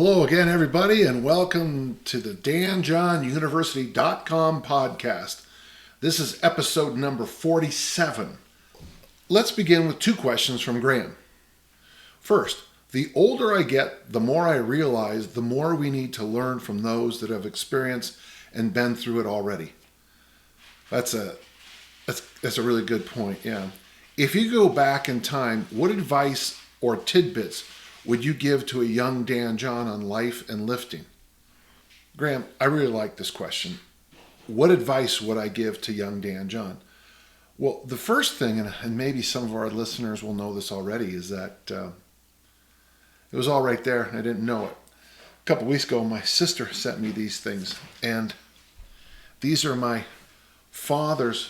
Hello again, everybody, and welcome to the danjohnuniversity.com podcast. This is episode number 47. Let's begin with two questions from Graham. First, the older I get, the more I realize the more we need to learn from those that have experienced and been through it already. That's a really good point, yeah. If you go back in time, what advice or tidbits would you give to a young Dan John on life and lifting? Graham, I really like this question. What advice would I give to young Dan John? Well, the first thing, and maybe some of our listeners will know this already, is that it was all right there and I didn't know it. A couple weeks ago, my sister sent me these things, and these are my father's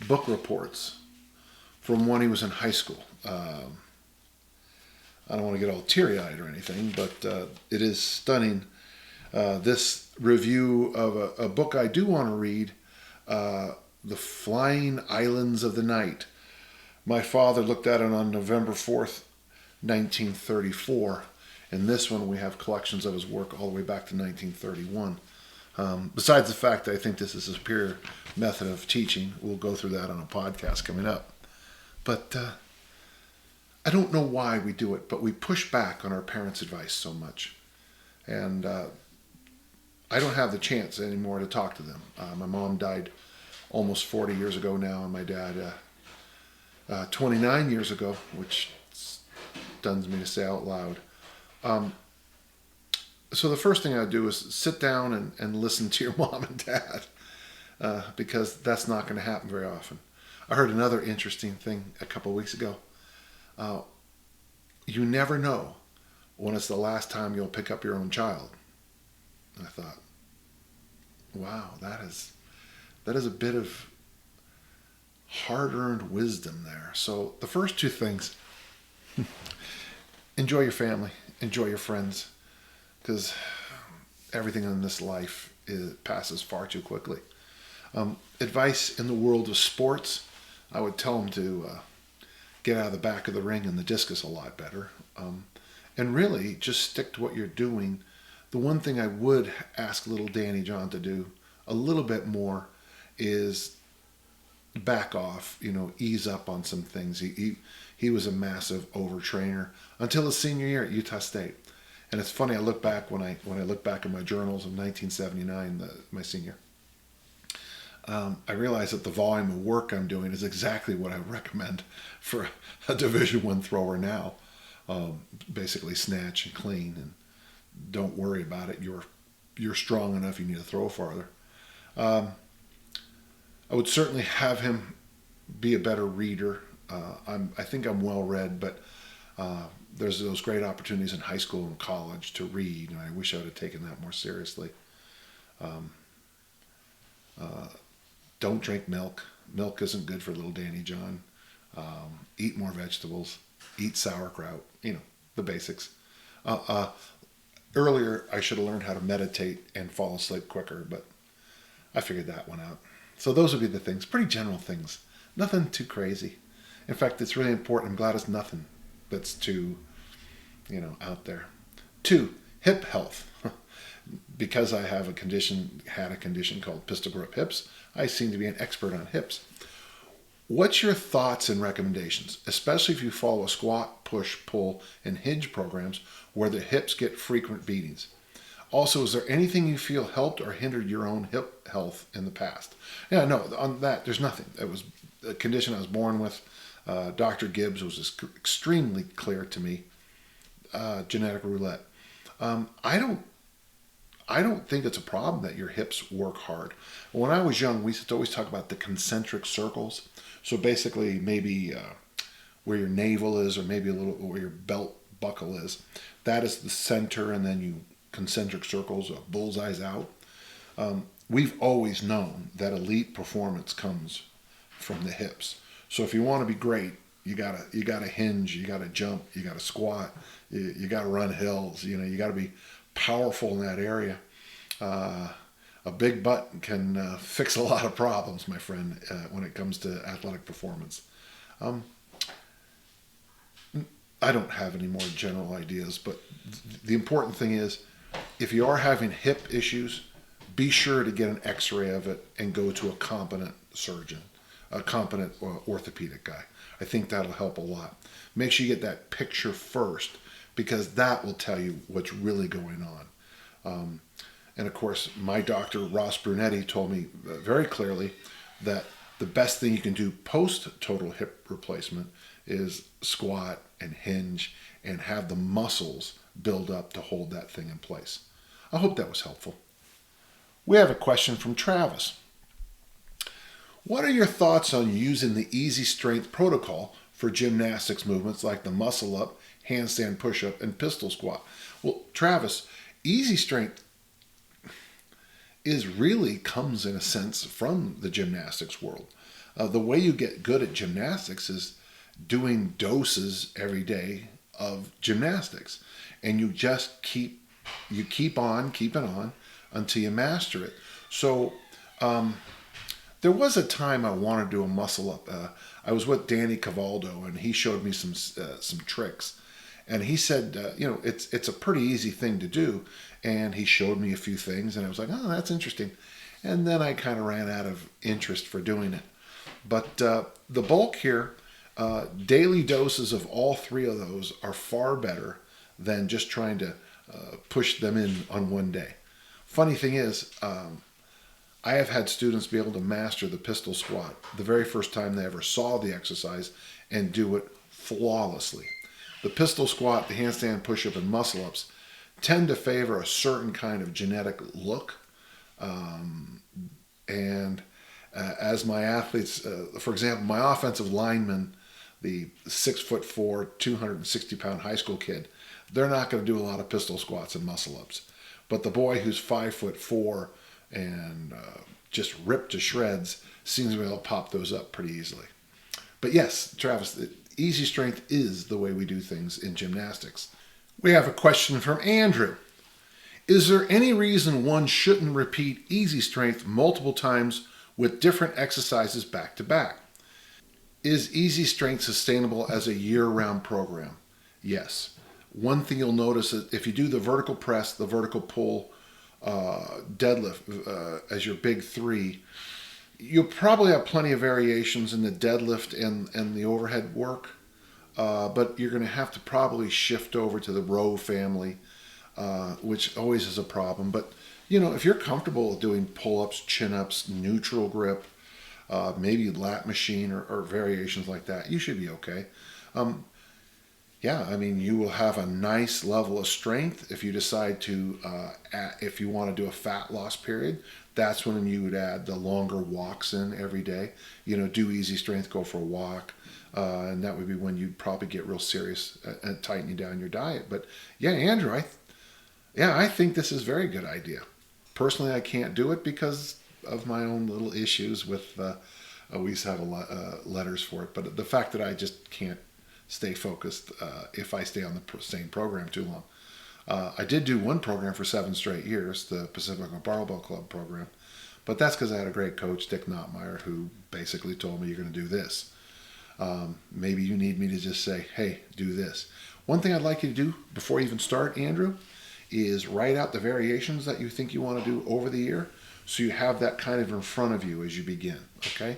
book reports from when he was in high school. I don't want to get all teary-eyed or anything, but it is stunning. This review of a book I do want to read, The Flying Islands of the Night. My father looked at it on November 4th, 1934. In this one, we have collections of his work all the way back to 1931. Besides the fact that I think this is a superior method of teaching, we'll go through that on a podcast coming up. But I don't know why we do it, but we push back on our parents' advice so much. And I don't have the chance anymore to talk to them. My mom died almost 40 years ago now, and my dad 29 years ago, which stuns me to say out loud. So the first thing I do is sit down and listen to your mom and dad, because that's not going to happen very often. I heard another interesting thing a couple of weeks ago. You never know when it's the last time you'll pick up your own child. And I thought, wow, that is a bit of hard-earned wisdom there. So the first two things, enjoy your family, enjoy your friends, because everything in this life passes far too quickly. Advice in the world of sports, I would tell them to get out of the back of the ring and the discus a lot better. And really just stick to what you're doing. The one thing I would ask little Danny John to do a little bit more is back off, ease up on some things. He was a massive overtrainer until his senior year at Utah State. And it's funny, I look back when I look back at my journals of 1979, my senior, I realize that the volume of work I'm doing is exactly what I would recommend for a Division I thrower now. Basically snatch and clean, and don't worry about it. You're strong enough, you need to throw farther. I would certainly have him be a better reader. I think I'm well read, but there's those great opportunities in high school and college to read, and I wish I would have taken that more seriously. Don't drink milk. Milk isn't good for little Danny John. Eat more vegetables. Eat sauerkraut. The basics. Earlier, I should have learned how to meditate and fall asleep quicker, but I figured that one out. So those would be the things. Pretty general things. Nothing too crazy. In fact, it's really important. I'm glad it's nothing that's too, out there. 2, hip health. Because I had a condition called pistol grip hips, I seem to be an expert on hips. What's your thoughts and recommendations, especially if you follow squat, push, pull, and hinge programs where the hips get frequent beatings? Also, is there anything you feel helped or hindered your own hip health in the past? Yeah, no, on that, there's nothing. It was a condition I was born with. Dr. Gibbs was extremely clear to me. Genetic roulette. I don't think it's a problem that your hips work hard. When I was young, we used to always talk about the concentric circles. So basically maybe where your navel is, or maybe a little where your belt buckle is, that is the center, and then you concentric circles, bullseyes out. We've always known that elite performance comes from the hips. So if you want to be great, you gotta hinge, you gotta jump, you gotta squat, you gotta run hills. You gotta be powerful in that area. A big butt can fix a lot of problems, my friend, when it comes to athletic performance. I don't have any more general ideas, but the important thing is if you are having hip issues, be sure to get an x-ray of it and go to a competent surgeon, a competent orthopedic guy. I think that'll help a lot. Make sure you get that picture first, because that will tell you what's really going on. And of course, my doctor, Ross Brunetti, told me very clearly that the best thing you can do post-total hip replacement is squat and hinge and have the muscles build up to hold that thing in place. I hope that was helpful. We have a question from Travis. What are your thoughts on using the easy strength protocol for gymnastics movements like the muscle up, handstand push-up, and pistol squat? Well, Travis, easy strength comes in a sense from the gymnastics world. The way you get good at gymnastics is doing doses every day of gymnastics, and you just keep on keeping on until you master it. So there was a time I wanted to do a muscle up. I was with Danny Cavaldo, and he showed me some tricks. And he said, it's a pretty easy thing to do. And he showed me a few things, and I was like, oh, that's interesting. And then I kind of ran out of interest for doing it. But the bulk here, daily doses of all three of those are far better than just trying to push them in on one day. Funny thing is, I have had students be able to master the pistol squat the very first time they ever saw the exercise and do it flawlessly. The pistol squat, the handstand push-up, and muscle-ups tend to favor a certain kind of genetic look. As my athletes, for example, my offensive lineman, the 6'4", 260-pound high school kid, they're not going to do a lot of pistol squats and muscle-ups. But the boy who's 5'4" and just ripped to shreds seems to be able to pop those up pretty easily. But yes, Travis, easy strength is the way we do things in gymnastics. We have a question from Andrew. Is there any reason one shouldn't repeat easy strength multiple times with different exercises back to back? Is easy strength sustainable as a year-round program? Yes. One thing you'll notice is if you do the vertical press, the vertical pull, deadlift as your big three, you'll probably have plenty of variations in the deadlift and the overhead work, but you're going to have to probably shift over to the row family, which always is a problem. But, if you're comfortable doing pull-ups, chin-ups, neutral grip, maybe lat machine or variations like that, you should be okay. You will have a nice level of strength if you decide to, if you want to do a fat loss period. That's when you would add the longer walks in every day. Do easy strength, go for a walk. And that would be when you'd probably get real serious at tightening down your diet. But yeah, Andrew, I think this is a very good idea. Personally, I can't do it because of my own little issues with, we used to have letters for it. But the fact that I just can't stay focused if I stay on the same program too long. I did do one program for 7 straight years, the Pacific Barbell Club program, but that's because I had a great coach, Dick Nottmeyer, who basically told me, you're going to do this. Maybe you need me to just say, hey, do this. One thing I'd like you to do before you even start, Andrew, is write out the variations that you think you want to do over the year, so you have that kind of in front of you as you begin, okay?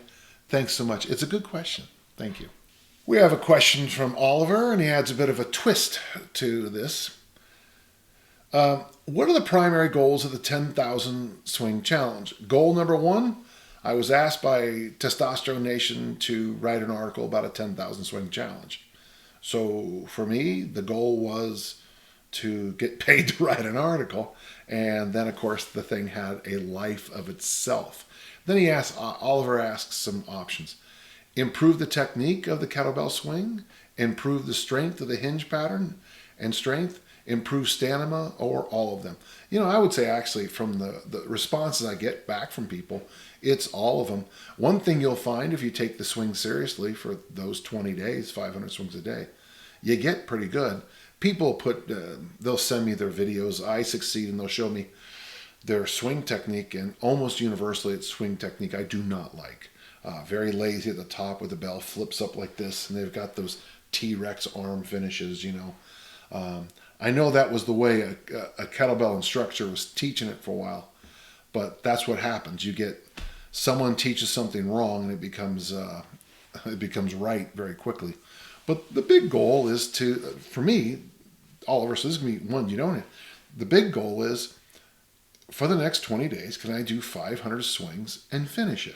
Thanks so much. It's a good question. Thank you. We have a question from Oliver, and he adds a bit of a twist to this. What are the primary goals of the 10,000 swing challenge? Goal number 1, I was asked by Testosterone Nation to write an article about a 10,000 swing challenge. So for me, the goal was to get paid to write an article. And then, of course, the thing had a life of itself. Then Oliver asks some options. Improve the technique of the kettlebell swing, improve the strength of the hinge pattern and strength, improve stamina, or all of them. I would say actually from the responses I get back from people, it's all of them. One thing you'll find if you take the swing seriously for those 20 days, 500 swings a day, you get pretty good. People they'll send me their videos. I succeed, and they'll show me their swing technique, and almost universally it's swing technique I do not like. Very lazy at the top with the bell, flips up like this, and they've got those T-Rex arm finishes, I know that was the way a kettlebell instructor was teaching it for a while, but that's what happens. You get someone teaches something wrong and it becomes right very quickly. But the big goal is to, for me, Oliver, so this is going to be one you don't. The big goal is for the next 20 days, can I do 500 swings and finish it?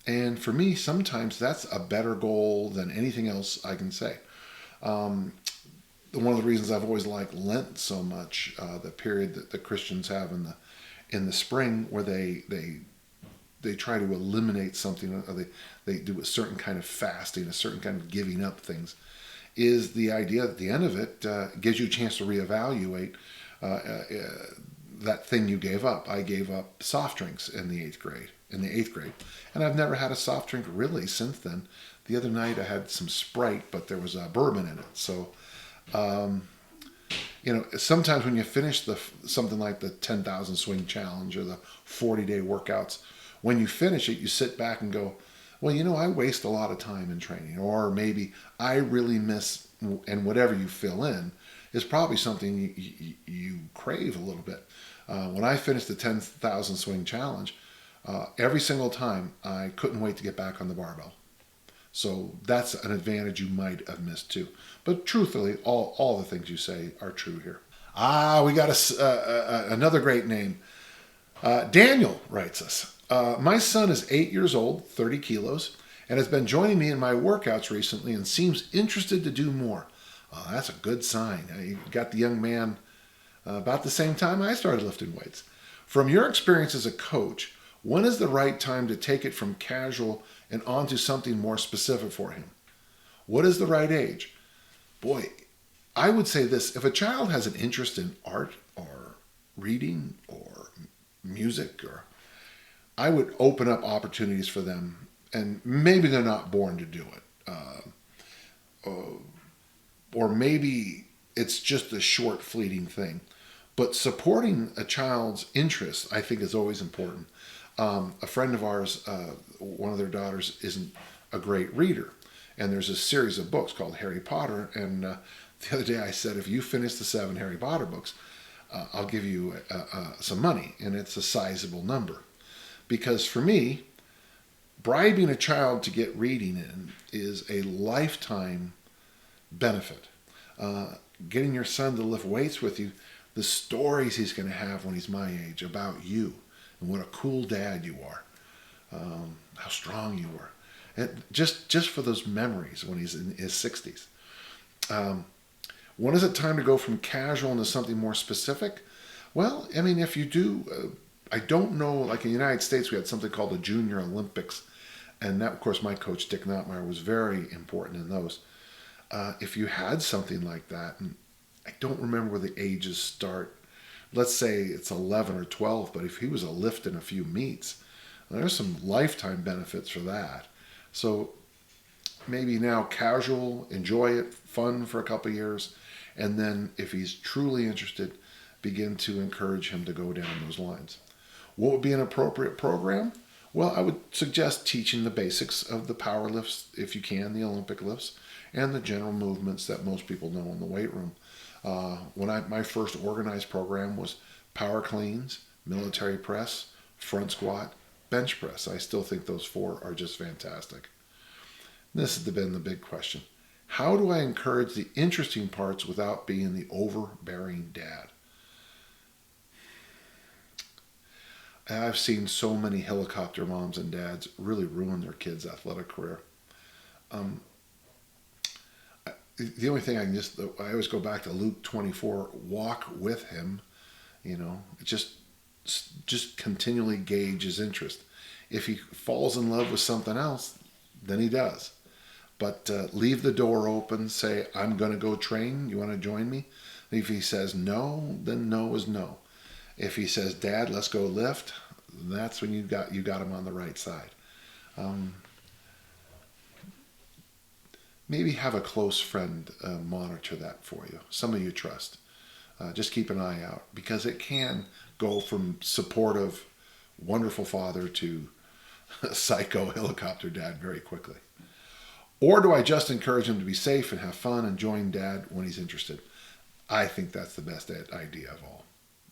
And for me, sometimes that's a better goal than anything else I can say. One of the reasons I've always liked Lent so much, the period that the Christians have in the spring, where they try to eliminate something, or they do a certain kind of fasting, a certain kind of giving up things, is the idea that at the end of it gives you a chance to reevaluate that thing you gave up. I gave up soft drinks in the eighth grade, and I've never had a soft drink really since then. The other night I had some Sprite, but there was bourbon in it. So, sometimes when you finish something like the 10,000 swing challenge or the 40-day workouts, when you finish it, you sit back and go, well, I waste a lot of time in training, or maybe I really miss, and whatever you fill in is probably something you crave a little bit. When I finished the 10,000 swing challenge, every single time I couldn't wait to get back on the barbell. So that's an advantage you might have missed too. But truthfully, all the things you say are true here. We got another great name. Daniel writes us. My son is 8 years old, 30 kilos, and has been joining me in my workouts recently and seems interested to do more. That's a good sign. You got the young man about the same time I started lifting weights. From your experience as a coach, when is the right time to take it from casual and onto something more specific for him? What is the right age? Boy, I would say this. If a child has an interest in art or reading or music, I would open up opportunities for them, and maybe they're not born to do it. Or maybe it's just a short, fleeting thing. But supporting a child's interest, I think, is always important. A friend of ours, one of their daughters, isn't a great reader. And there's a series of books called Harry Potter. And the other day I said, if you finish the 7 Harry Potter books, I'll give you some money. And it's a sizable number. Because for me, bribing a child to get reading in is a lifetime benefit. Getting your son to lift weights with you, the stories he's going to have when he's my age about you, and what a cool dad you are, how strong you were, and just for those memories when he's in his 60s. When is it time to go from casual into something more specific? Well, I mean, if you do, I don't know, like in the United States, we had something called the Junior Olympics, and that, of course, my coach, Dick Notmeyer, was very important in those. If you had something like that, and I don't remember where the ages start. Let's say it's 11 or 12, but if he was a lift in a few meets, there's some lifetime benefits for that. So maybe now casual, enjoy it, fun for a couple of years, and then if he's truly interested, begin to encourage him to go down those lines. What would be an appropriate program? Well, I would suggest teaching the basics of the power lifts, if you can, the Olympic lifts, and the general movements that most people know in the weight room. My first organized program was power cleans, military press, front squat, bench press. I still think those 4 are just fantastic. This has been the big question. How do I encourage the interesting parts without being the overbearing dad? I've seen so many helicopter moms and dads really ruin their kids' athletic career. The only thing I always go back to Luke 24, walk with him, just continually gauge his interest. If he falls in love with something else, then he does. But leave the door open, say, I'm going to go train, you want to join me? If he says no, then no is no. If he says, Dad, let's go lift, that's when you got him on the right side. Maybe have a close friend monitor that for you, somebody you trust. Just keep an eye out, because it can go from supportive, wonderful father to psycho helicopter dad very quickly. Or do I just encourage him to be safe and have fun and join dad when he's interested? I think that's the best idea of all.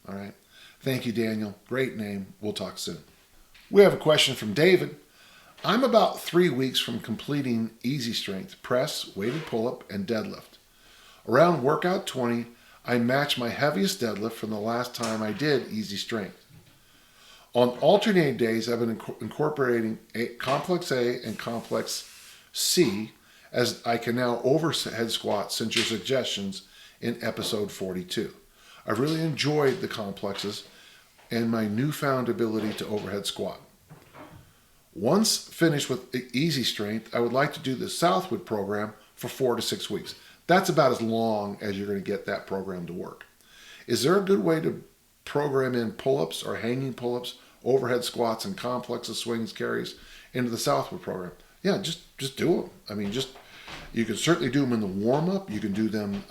All right. Thank you, Daniel. Great name. We'll talk soon. We have a question from David. I'm about 3 weeks from completing easy strength, press, weighted pull-up, and deadlift. Around workout 20, I match my heaviest deadlift from the last time I did easy strength. On alternating days, I've been incorporating complex A and complex C, as I can now overhead squat since your suggestions in episode 42. I've really enjoyed the complexes and my newfound ability to overhead squat. Once finished with easy strength, I would like to do the Southwood program for 4 to 6 weeks. That's about as long as you're going to get that program to work. Is there a good way to program in pull-ups or hanging pull-ups, overhead squats, and complexes, swings, carries into the Southwood program? Yeah, just do them. I mean, you can certainly do them in the warm-up. You can do them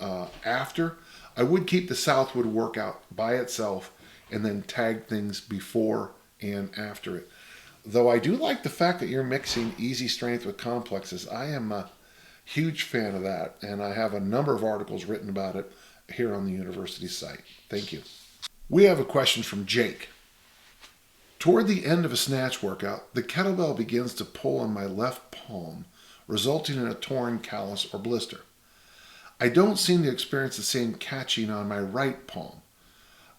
after. I would keep the Southwood workout by itself and then tag things before and after it. Though I do like the fact that you're mixing easy strength with complexes. I am a huge fan of that, and I have a number of articles written about it here on the university site. Thank you. We have a question from Jake. Toward the end of a snatch workout, the kettlebell begins to pull on my left palm, resulting in a torn callus or blister. I don't seem to experience the same catching on my right palm.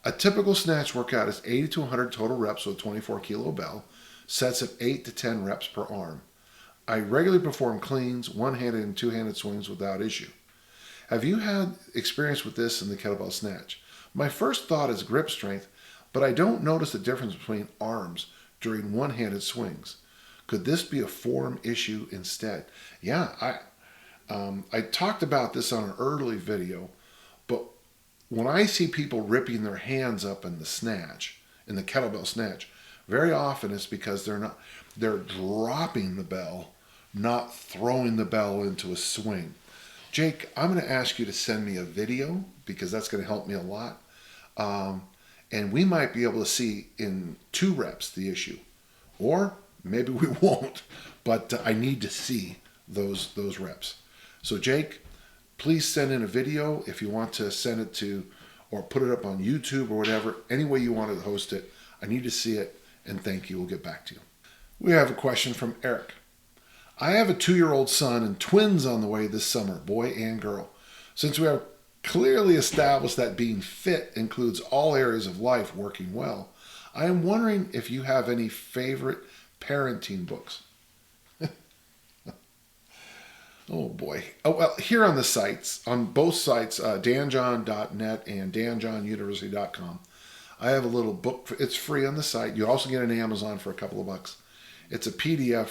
A typical snatch workout is 80 to 100 total reps with a 24 kilo bell, sets of 8 to 10 reps per arm. I regularly perform cleans, one-handed and two-handed swings without issue. Have you had experience with this in the kettlebell snatch? My first thought is grip strength, but I don't notice the difference between arms during one-handed swings. Could this be a form issue instead? Yeah, I talked about this on an early video, but when I see people ripping their hands up in the snatch, in the kettlebell snatch, very often it's because they're dropping the bell, not throwing the bell into a swing. Jake, I'm going to ask you to send me a video because that's going to help me a lot. And we might be able to see in 2 reps the issue. Or maybe we won't, but I need to see those reps. So Jake, please send in a video if you want to send it to, or put it up on YouTube or whatever, any way you want to host it. I need to see it, and thank you. We'll get back to you. We have a question from Eric. I have a 2-year-old son and twins on the way this summer, boy and girl. Since we have clearly established that being fit includes all areas of life working well, I am wondering if you have any favorite parenting books. Oh boy. Oh, well, here on the sites, on both sites, danjohn.net and danjohnuniversity.com, I have a little book. It's free on the site. You also get it on Amazon for a couple of bucks. It's a PDF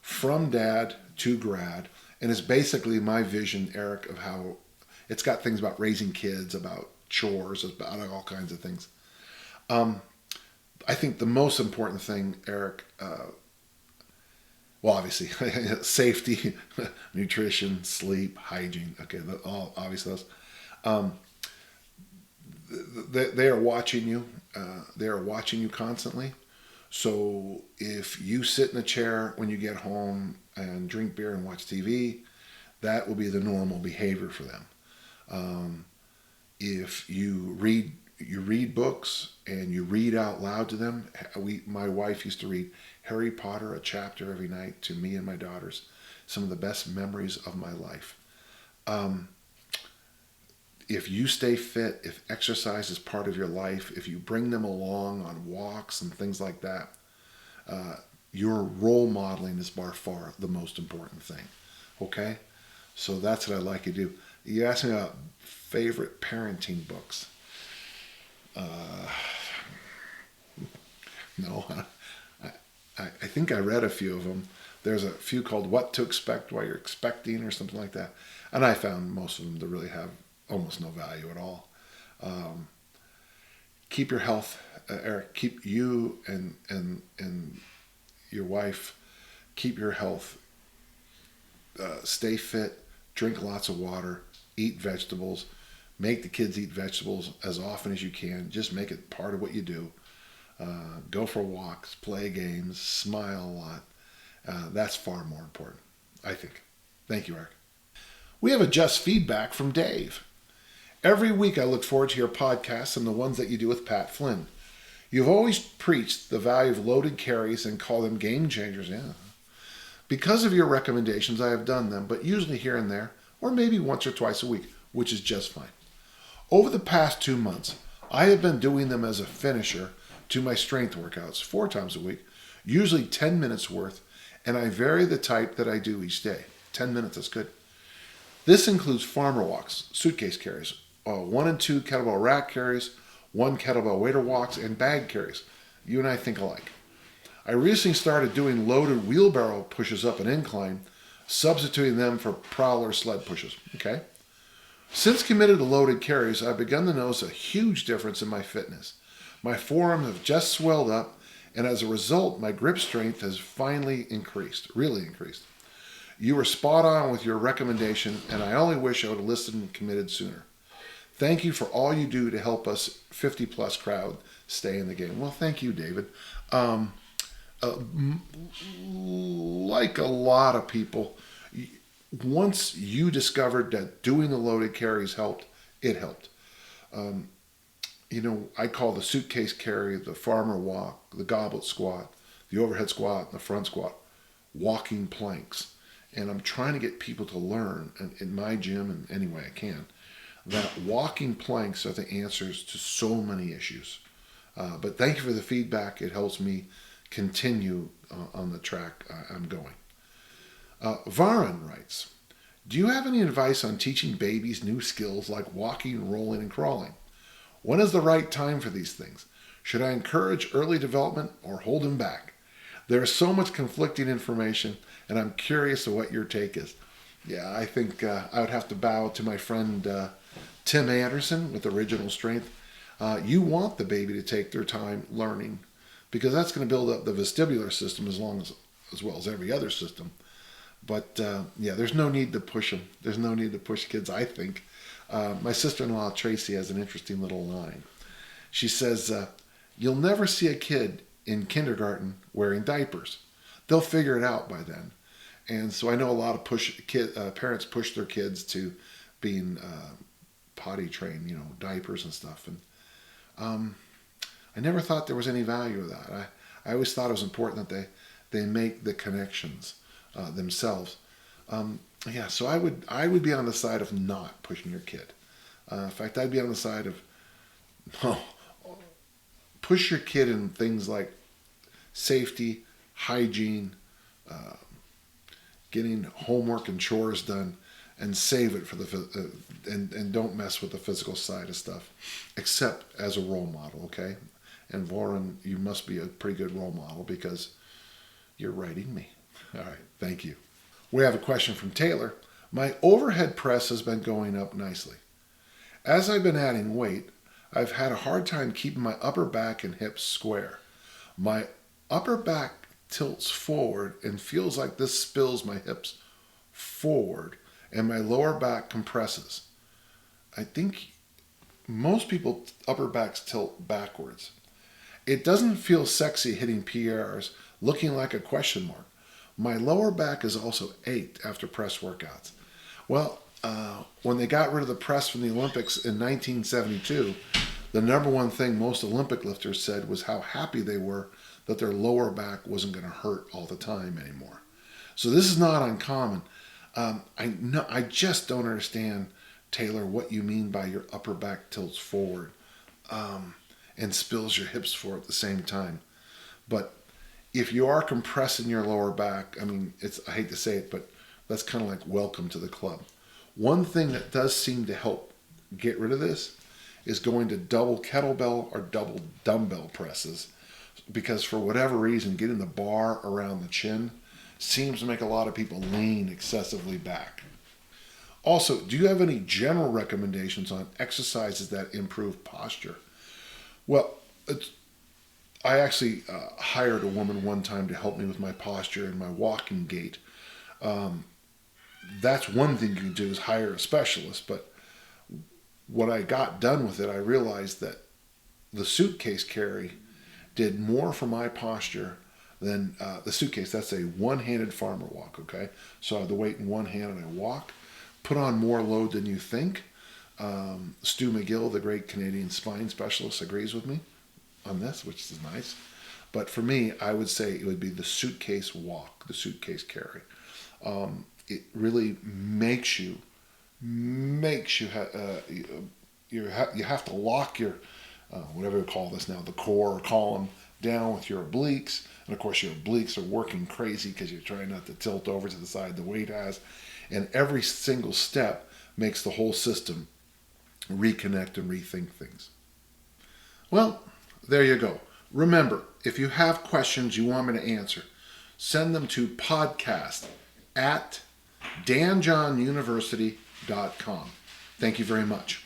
from dad to grad, and it's basically my vision, Eric, of how it's got things about raising kids, about chores, about all kinds of things. I think the most important thing, Eric, well, obviously, safety, nutrition, sleep, hygiene. Okay, all obviously those. They are watching you. They are watching you constantly. So if you sit in a chair when you get home and drink beer and watch TV, that will be the normal behavior for them. If you read books and you read out loud to them, my wife used to read Harry Potter a chapter every night to me and my daughters. Some of the best memories of my life. If you stay fit, if exercise is part of your life, if you bring them along on walks and things like that, your role modeling is by far the most important thing. Okay? So that's what I'd like you to do. You asked me about favorite parenting books. No, I think I read a few of them. There's a few called What to Expect While You're Expecting or something like that. And I found most of them to really have almost no value at all. Keep your health, Eric. Keep you and your wife. Keep your health. Stay fit. Drink lots of water. Eat vegetables. Make the kids eat vegetables as often as you can. Just make it part of what you do. Go for walks. Play games. Smile a lot. That's far more important, I think. Thank you, Eric. We have a just feedback from Dave. Every week I look forward to your podcasts and the ones that you do with Pat Flynn. You've always preached the value of loaded carries and call them game changers. Yeah. Because of your recommendations, I have done them, but usually here and there, or maybe once or twice a week, which is just fine. Over the past 2 months, I have been doing them as a finisher to my strength workouts 4 times a week, usually 10 minutes worth, and I vary the type that I do each day. 10 minutes is good. This includes farmer walks, suitcase carries, 1 and 2 kettlebell rack carries, 1 kettlebell waiter walks, and bag carries. You and I think alike. I recently started doing loaded wheelbarrow pushes up an incline, substituting them for prowler sled pushes. Okay? Since committed to loaded carries, I've begun to notice a huge difference in my fitness. My forearms have just swelled up, and as a result, my grip strength has finally increased, really increased. You were spot on with your recommendation, and I only wish I would have listened and committed sooner. Thank you for all you do to help us 50-plus crowd stay in the game. Well, thank you, David. Like a lot of people, once you discovered that doing the loaded carries helped, it helped. I call the suitcase carry, the farmer walk, the goblet squat, the overhead squat, and the front squat, walking planks. And I'm trying to get people to learn in my gym and any way I can that walking planks are the answers to so many issues. But thank you for the feedback. It helps me continue on the track I'm going. Varan writes, do you have any advice on teaching babies new skills like walking, rolling, and crawling? When is the right time for these things? Should I encourage early development or hold them back? There is so much conflicting information, and I'm curious of what your take is. Yeah, I think I would have to bow to my friend Tim Anderson with Original Strength. You want the baby to take their time learning because that's going to build up the vestibular system as well as every other system. But there's no need to push them. There's no need to push kids, I think. My sister-in-law, Tracy, has an interesting little line. She says, you'll never see a kid in kindergarten wearing diapers. They'll figure it out by then. And so I know a lot of parents push their kids to being potty trained, diapers and stuff. And I never thought there was any value of that. I always thought it was important that they make the connections themselves. So I would be on the side of not pushing your kid. In fact, I'd be on the side of push your kid in things like safety, hygiene, getting homework and chores done, and save it for and don't mess with the physical side of stuff, except as a role model, okay? And Warren, you must be a pretty good role model because you're writing me. All right, thank you. We have a question from Taylor. My overhead press has been going up nicely. As I've been adding weight, I've had a hard time keeping my upper back and hips square. My upper back tilts forward and feels like this spills my hips forward, and my lower back compresses. I think most people upper backs tilt backwards. It doesn't feel sexy hitting PRs, looking like a question mark. My lower back is also ached after press workouts. Well, when they got rid of the press from the Olympics in 1972, the number one thing most Olympic lifters said was how happy they were that their lower back wasn't going to hurt all the time anymore. So this is not uncommon. I just don't understand, Taylor, what you mean by your upper back tilts forward and spills your hips forward at the same time. But if you are compressing your lower back, I hate to say it, but that's kind of like welcome to the club. One thing that does seem to help get rid of this is going to double kettlebell or double dumbbell presses, because for whatever reason, getting the bar around the chin seems to make a lot of people lean excessively back. Also, do you have any general recommendations on exercises that improve posture? Well, I actually hired a woman one time to help me with my posture and my walking gait. That's one thing you can do is hire a specialist, but when I got done with it, I realized that the suitcase carry did more for my posture than the suitcase. That's a one-handed farmer walk, okay? So I have the weight in one hand and I walk, put on more load than you think. Stu McGill, the great Canadian spine specialist, agrees with me on this, which is nice. But for me, I would say it would be the suitcase walk, the suitcase carry. It really makes you you have to lock your whatever we call this now, the core column down with your obliques, and of course your obliques are working crazy because you're trying not to tilt over to the side the weight has, and every single step makes the whole system reconnect and rethink things. Well, there you go. Remember, if you have questions you want me to answer, send them to podcast@danjohnuniversity.com. Thank you very much.